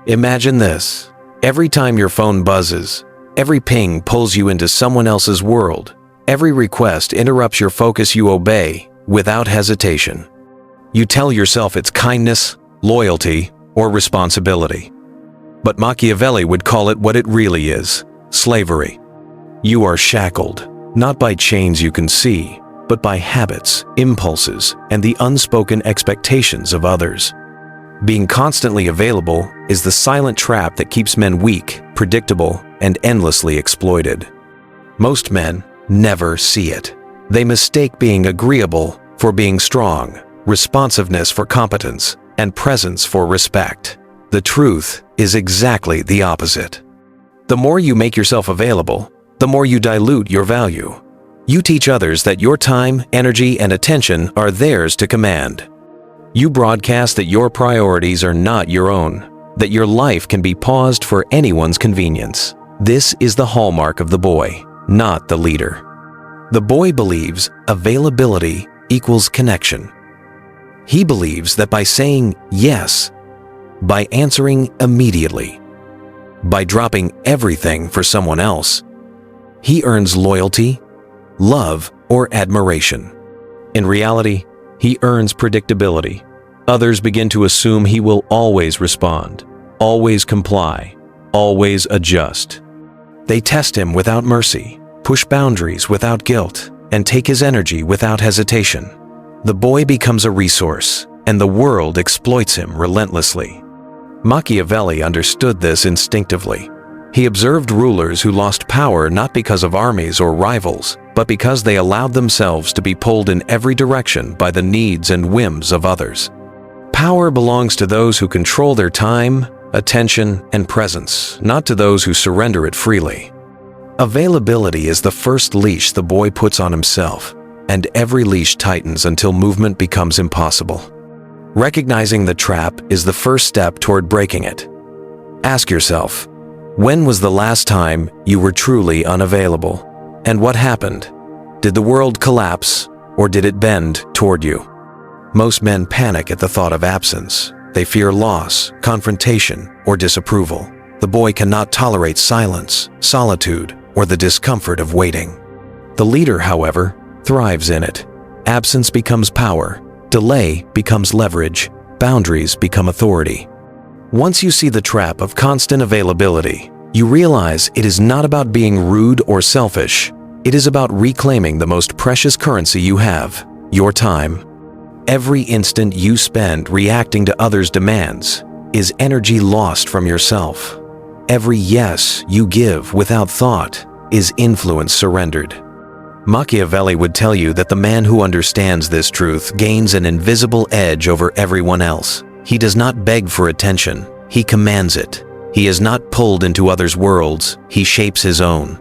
Imagine this. Every time your phone buzzes, every ping pulls you into someone else's world. Every request interrupts your focus. You obey without hesitation. You tell yourself it's kindness, loyalty, or responsibility. But Machiavelli would call it what it really is: slavery. You are shackled, not by chains you can see, but by habits, impulses, and the unspoken expectations of others. Being constantly available is the silent trap that keeps men weak, predictable, and endlessly exploited. Most men never see it. They mistake being agreeable for being strong, responsiveness for competence, and presence for respect. The truth is exactly the opposite. The more you make yourself available, the more you dilute your value. You teach others that your time, energy, and attention are theirs to command. You broadcast that your priorities are not your own, that your life can be paused for anyone's convenience. This is the hallmark of the boy, not the leader. The boy believes availability equals connection. He believes that by saying yes, by answering immediately, by dropping everything for someone else, he earns loyalty, love, or admiration. In reality, he earns predictability. Others begin to assume he will always respond, always comply, always adjust. They test him without mercy, push boundaries without guilt, and take his energy without hesitation. The boy becomes a resource, and the world exploits him relentlessly. Machiavelli understood this instinctively. He observed rulers who lost power not because of armies or rivals, but because they allowed themselves to be pulled in every direction by the needs and whims of others. Power belongs to those who control their time, attention, and presence, not to those who surrender it freely. Availability is the first leash the boy puts on himself, and every leash tightens until movement becomes impossible. Recognizing the trap is the first step toward breaking it. Ask yourself, when was the last time you were truly unavailable? And what happened? Did the world collapse, or did it bend toward you? Most men panic at the thought of absence. They fear loss, confrontation, or disapproval. The boy cannot tolerate silence, solitude, or the discomfort of waiting. The leader, however, thrives in it. Absence becomes power. Delay becomes leverage. Boundaries become authority. Once you see the trap of constant availability, you realize it is not about being rude or selfish. It is about reclaiming the most precious currency you have, your time. Every instant you spend reacting to others' demands is energy lost from yourself. Every yes you give without thought is influence surrendered. Machiavelli would tell you that the man who understands this truth gains an invisible edge over everyone else. He does not beg for attention, he commands it. He is not pulled into others' worlds, he shapes his own.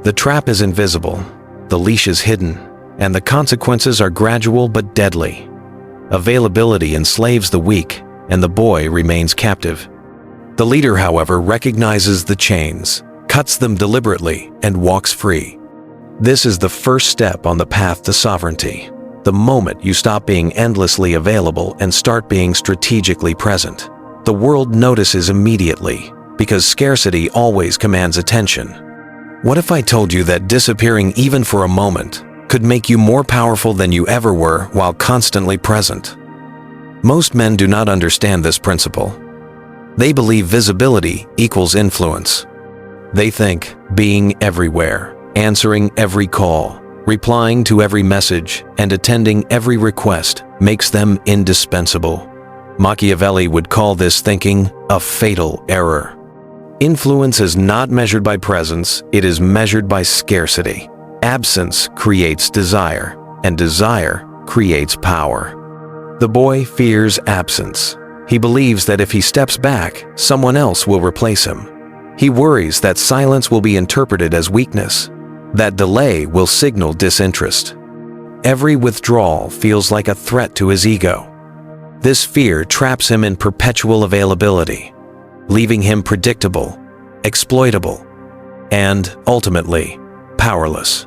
The trap is invisible, the leash is hidden, and the consequences are gradual but deadly. Availability enslaves the weak, and the boy remains captive. The leader, however, recognizes the chains, cuts them deliberately, and walks free. This is the first step on the path to sovereignty. The moment you stop being endlessly available and start being strategically present, the world notices immediately, because scarcity always commands attention. What if I told you that disappearing even for a moment could make you more powerful than you ever were while constantly present? Most men do not understand this principle. They believe visibility equals influence. They think being everywhere, answering every call, replying to every message, and attending every request makes them indispensable. Machiavelli would call this thinking a fatal error. Influence is not measured by presence, it is measured by scarcity. Absence creates desire, and desire creates power. The boy fears absence. He believes that if he steps back, someone else will replace him. He worries that silence will be interpreted as weakness, that delay will signal disinterest. Every withdrawal feels like a threat to his ego. This fear traps him in perpetual availability, leaving him predictable, exploitable, and, ultimately, powerless.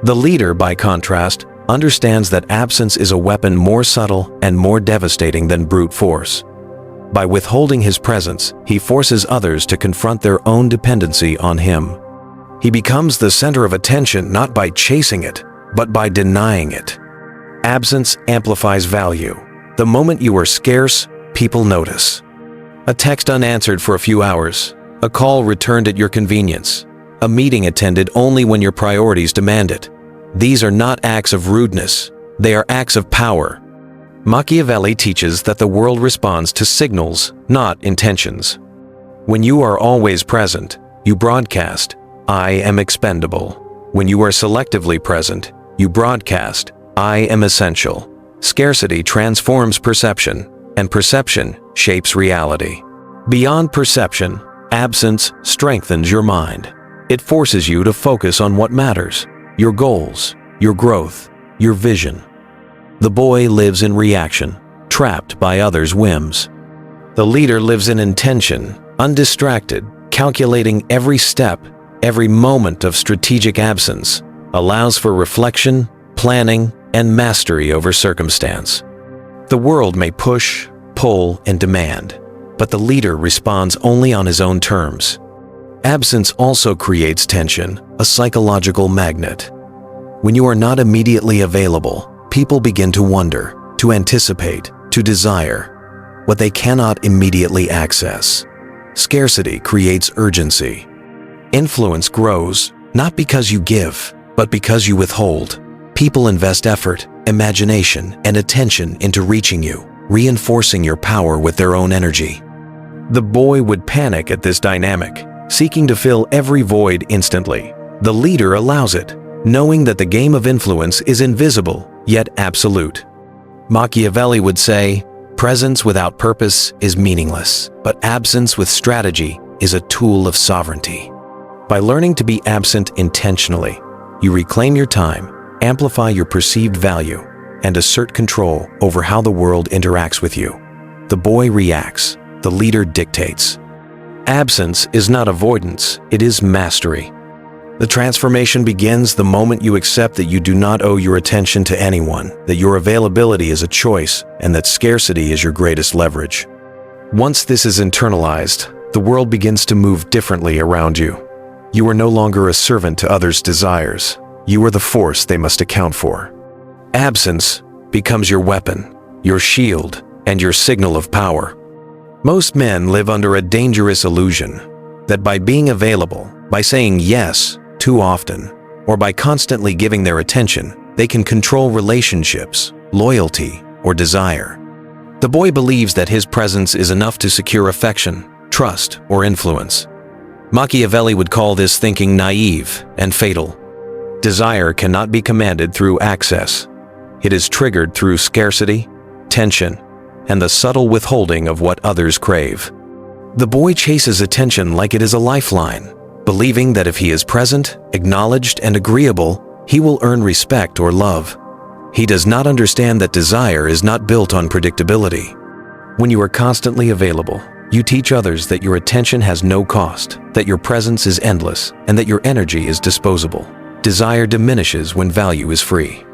The leader, by contrast, understands that absence is a weapon more subtle and more devastating than brute force. By withholding his presence, he forces others to confront their own dependency on him. He becomes the center of attention not by chasing it, but by denying it. Absence amplifies value. The moment you are scarce, people notice. A text unanswered for a few hours, a call returned at your convenience, a meeting attended only when your priorities demand it. These are not acts of rudeness, they are acts of power. Machiavelli teaches that the world responds to signals, not intentions. When you are always present, you broadcast, "I am expendable." When you are selectively present, you broadcast, "I am essential." Scarcity transforms perception, and perception shapes reality. Beyond perception, absence strengthens your mind. It forces you to focus on what matters, your goals, your growth, your vision. The boy lives in reaction, trapped by others' whims. The leader lives in intention, undistracted, calculating every step, every moment of strategic absence, allows for reflection, planning, and mastery over circumstance. The world may push, pull, and demand, but the leader responds only on his own terms. Absence also creates tension, a psychological magnet. When you are not immediately available, people begin to wonder, to anticipate, to desire what they cannot immediately access. Scarcity creates urgency. Influence grows, not because you give, but because you withhold. People invest effort, imagination, and attention into reaching you, reinforcing your power with their own energy. The boy would panic at this dynamic, seeking to fill every void instantly. The leader allows it, knowing that the game of influence is invisible, yet absolute. Machiavelli would say, "Presence without purpose is meaningless, but absence with strategy is a tool of sovereignty." By learning to be absent intentionally, you reclaim your time, amplify your perceived value, and assert control over how the world interacts with you. The boy reacts, the leader dictates. Absence is not avoidance, it is mastery. The transformation begins the moment you accept that you do not owe your attention to anyone, that your availability is a choice, and that scarcity is your greatest leverage. Once this is internalized, the world begins to move differently around you. You are no longer a servant to others' desires. You are the force they must account for. Absence becomes your weapon, your shield, and your signal of power. Most men live under a dangerous illusion that by being available, by saying yes too often, or by constantly giving their attention, they can control relationships, loyalty, or desire. The boy believes that his presence is enough to secure affection, trust, or influence. Machiavelli would call this thinking naive and fatal. Desire cannot be commanded through access. It is triggered through scarcity, tension, and the subtle withholding of what others crave. The boy chases attention like it is a lifeline, believing that if he is present, acknowledged, and agreeable, he will earn respect or love. He does not understand that desire is not built on predictability. When you are constantly available, you teach others that your attention has no cost, that your presence is endless, and that your energy is disposable. Desire diminishes when value is free.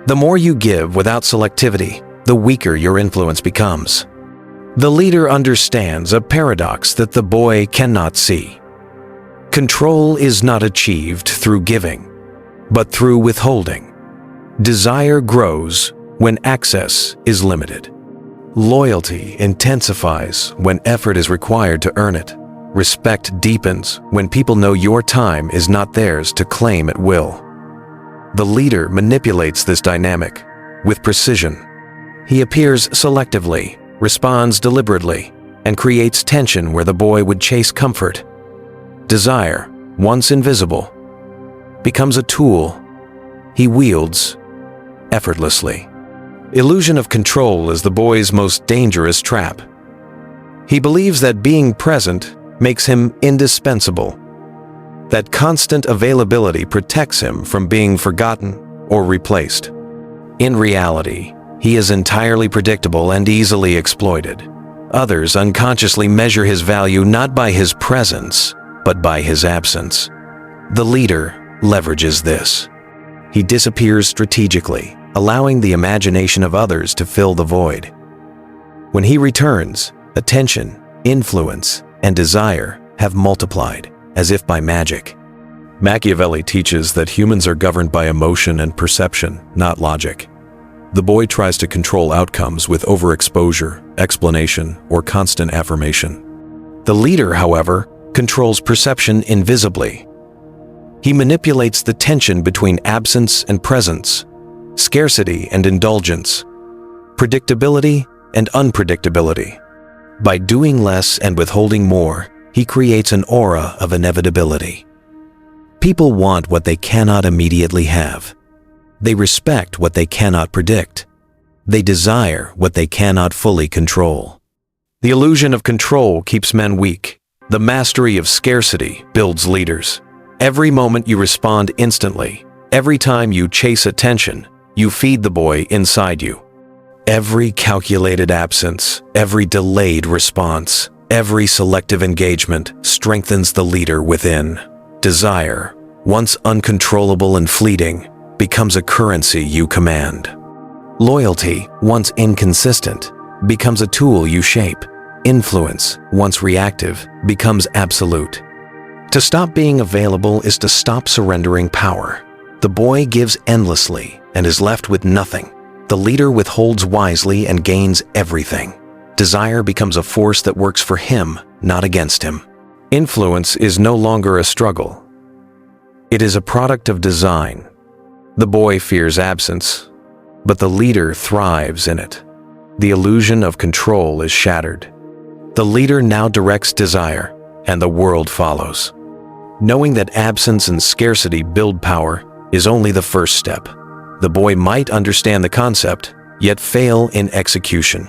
The more you give without selectivity, the weaker your influence becomes. The leader understands a paradox that the boy cannot see. Control is not achieved through giving, but through withholding. Desire grows when access is limited. Loyalty intensifies when effort is required to earn it. Respect deepens when people know your time is not theirs to claim at will. The leader manipulates this dynamic with precision. He appears selectively, responds deliberately, and creates tension where the boy would chase comfort. Desire, once invisible, becomes a tool he wields effortlessly. Illusion of control is the boy's most dangerous trap. He believes that being present makes him indispensable, that constant availability protects him from being forgotten or replaced. In reality, he is entirely predictable and easily exploited. Others unconsciously measure his value not by his presence, but by his absence. The leader leverages this. He disappears strategically, allowing the imagination of others to fill the void. When he returns, Attention, influence, and desire have multiplied, as if by magic. Machiavelli teaches that humans are governed by emotion and perception, not logic. The boy tries to control outcomes with overexposure, explanation, or constant affirmation. The leader, however, controls perception invisibly. He manipulates the tension between absence and presence, scarcity and indulgence, predictability and unpredictability. By doing less and withholding more, he creates an aura of inevitability. People want what they cannot immediately have. They respect what they cannot predict. They desire what they cannot fully control. The illusion of control keeps men weak. The mastery of scarcity builds leaders. Every moment you respond instantly, every time you chase attention, you feed the boy inside you. Every calculated absence, every delayed response, every selective engagement strengthens the leader within. Desire, once uncontrollable and fleeting, becomes a currency you command. Loyalty, once inconsistent, becomes a tool you shape. Influence, once reactive, becomes absolute. To stop being available is to stop surrendering power. The boy gives endlessly and is left with nothing. The leader withholds wisely and gains everything. Desire becomes a force that works for him, not against him. Influence is no longer a struggle. It is a product of design. The boy fears absence, but the leader thrives in it. The illusion of control is shattered. The leader now directs desire, and the world follows. Knowing that absence and scarcity build power is only the first step. The boy might understand the concept, yet fail in execution.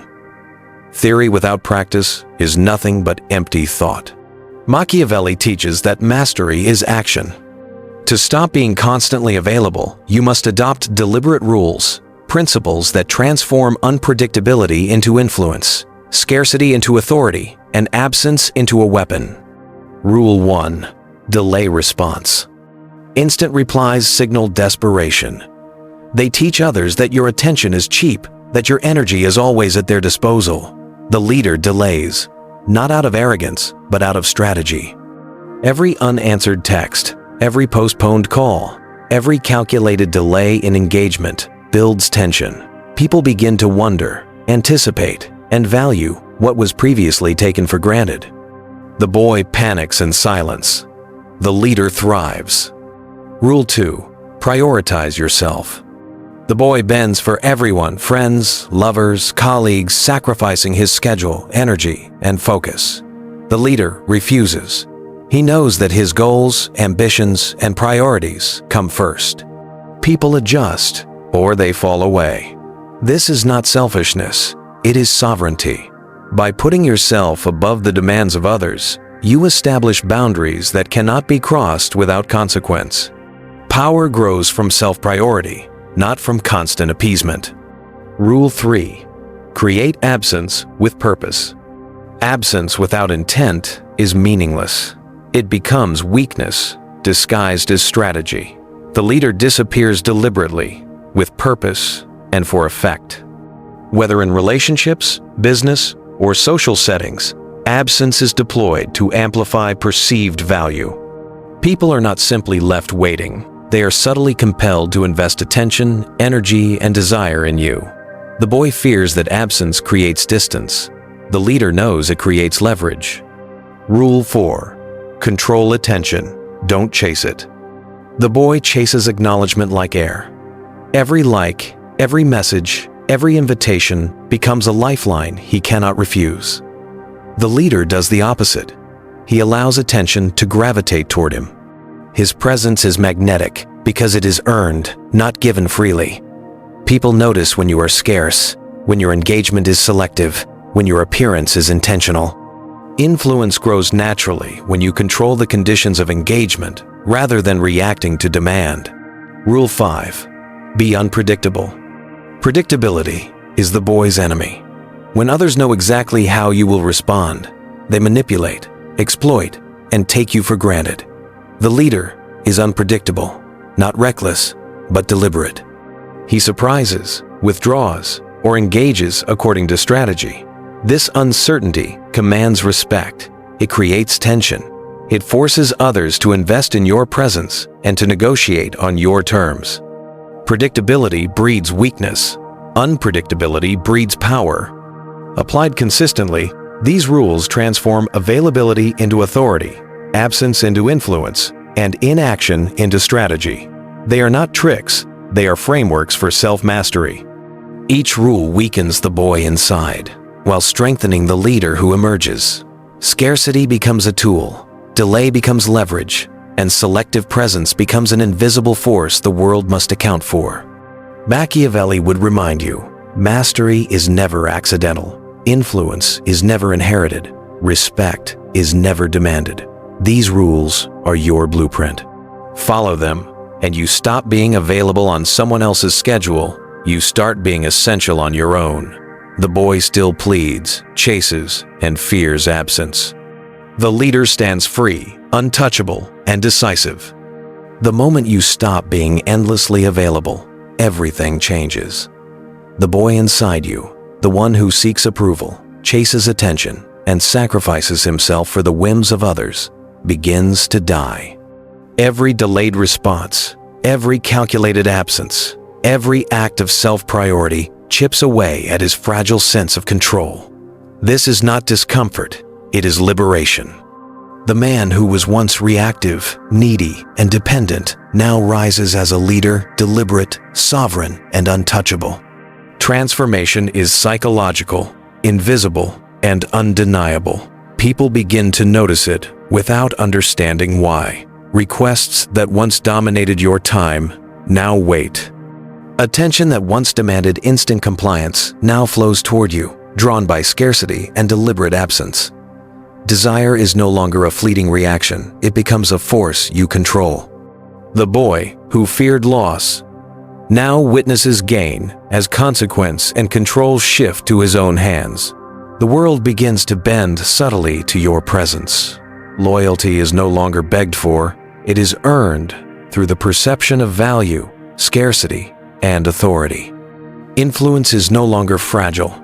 Theory without practice is nothing but empty thought. Machiavelli teaches that mastery is action. To stop being constantly available, you must adopt deliberate rules, principles that transform unpredictability into influence, scarcity into authority, and absence into a weapon. Rule 1. Delay response. Instant replies signal desperation. They teach others that your attention is cheap, that your energy is always at their disposal. The leader delays, not out of arrogance, but out of strategy. Every unanswered text, every postponed call, every calculated delay in engagement builds tension. People begin to wonder, anticipate, and value what was previously taken for granted. The boy panics in silence. The leader thrives. Rule 2. Prioritize yourself. The boy bends for everyone, friends, lovers, colleagues, sacrificing his schedule, energy, and focus. The leader refuses. He knows that his goals, ambitions, and priorities come first. People adjust, or they fall away. This is not selfishness, it is sovereignty. By putting yourself above the demands of others, you establish boundaries that cannot be crossed without consequence. Power grows from self-priority, not from constant appeasement. Rule 3. Create absence with purpose. Absence without intent is meaningless. It becomes weakness, disguised as strategy. The leader disappears deliberately, with purpose and for effect. Whether in relationships, business, or social settings, absence is deployed to amplify perceived value. People are not simply left waiting. They are subtly compelled to invest attention, energy, and desire in you. The boy fears that absence creates distance. The leader knows it creates leverage. Rule 4. Control attention. Don't chase it. The boy chases acknowledgement like air. Every like, every message, every invitation becomes a lifeline he cannot refuse. The leader does the opposite. He allows attention to gravitate toward him. His presence is magnetic because it is earned, not given freely. People notice when you are scarce, when your engagement is selective, when your appearance is intentional. Influence grows naturally when you control the conditions of engagement rather than reacting to demand. Rule 5. Be unpredictable. Predictability is the boy's enemy. When others know exactly how you will respond, they manipulate, exploit, and take you for granted. The leader is unpredictable, not reckless, but deliberate. He surprises, withdraws, or engages according to strategy. This uncertainty commands respect. It creates tension. It forces others to invest in your presence and to negotiate on your terms. Predictability breeds weakness. Unpredictability breeds power. Applied consistently, these rules transform availability into authority, absence into influence, and inaction into strategy. They are not tricks, they are frameworks for self-mastery. Each rule weakens the boy inside, while strengthening the leader who emerges. Scarcity becomes a tool, delay becomes leverage, and selective presence becomes an invisible force the world must account for. Machiavelli would remind you, mastery is never accidental, influence is never inherited, respect is never demanded. These rules are your blueprint. Follow them, and you stop being available on someone else's schedule. You start being essential on your own. The boy still pleads, chases, and fears absence. The leader stands free, untouchable, and decisive. The moment you stop being endlessly available, everything changes. The boy inside you, the one who seeks approval, chases attention, and sacrifices himself for the whims of others, begins to die. Every delayed response, every calculated absence, every act of self-priority chips away at his fragile sense of control. This is not discomfort, it is liberation. The man who was once reactive, needy, and dependent now rises as a leader, deliberate, sovereign, and untouchable. Transformation is psychological, invisible, and undeniable. People begin to notice it without understanding why. Requests that once dominated your time now wait. Attention that once demanded instant compliance now flows toward you, drawn by scarcity and deliberate absence. Desire is no longer a fleeting reaction, it becomes a force you control. The boy, who feared loss, now witnesses gain as consequence and control shift to his own hands. The world begins to bend subtly to your presence. Loyalty is no longer begged for, it is earned through the perception of value, scarcity, and authority. Influence is no longer fragile.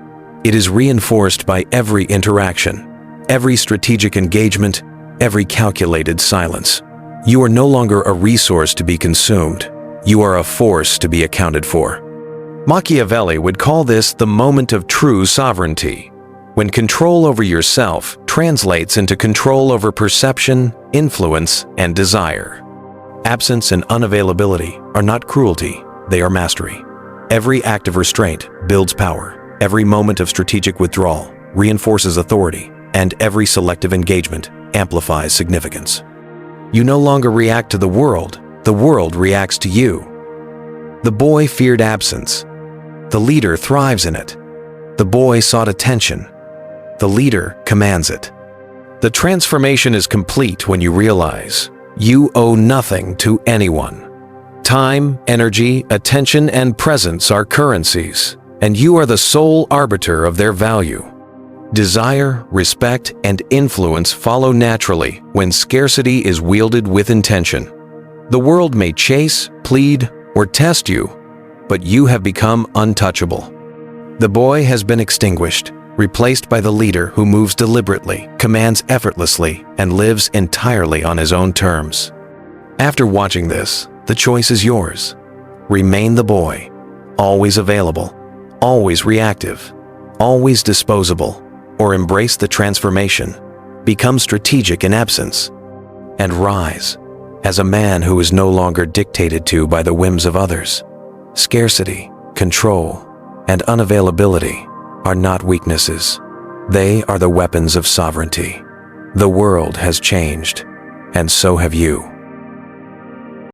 It is reinforced by every interaction, every strategic engagement, every calculated silence. You are no longer a resource to be consumed. You are a force to be accounted for. Machiavelli would call this the moment of true sovereignty, when control over yourself translates into control over perception, influence, and desire. Absence and unavailability are not cruelty, they are mastery. Every act of restraint builds power. Every moment of strategic withdrawal reinforces authority, and every selective engagement amplifies significance. You no longer react to the world reacts to you. The boy feared absence. The leader thrives in it. The boy sought attention. The leader commands it. The transformation is complete when you realize you owe nothing to anyone. Time, energy, attention, and presence are currencies, and you are the sole arbiter of their value. Desire, respect, and influence follow naturally when scarcity is wielded with intention. The world may chase, plead, or test you, but you have become untouchable. The boy has been extinguished, replaced by the leader who moves deliberately, commands effortlessly, and lives entirely on his own terms. After watching this, the choice is yours. Remain the boy, always available, always reactive, always disposable, or embrace the transformation, become strategic in absence, and rise as a man who is no longer dictated to by the whims of others. Scarcity, control, and unavailability are not weaknesses. They are the weapons of sovereignty. The world has changed, and so have you.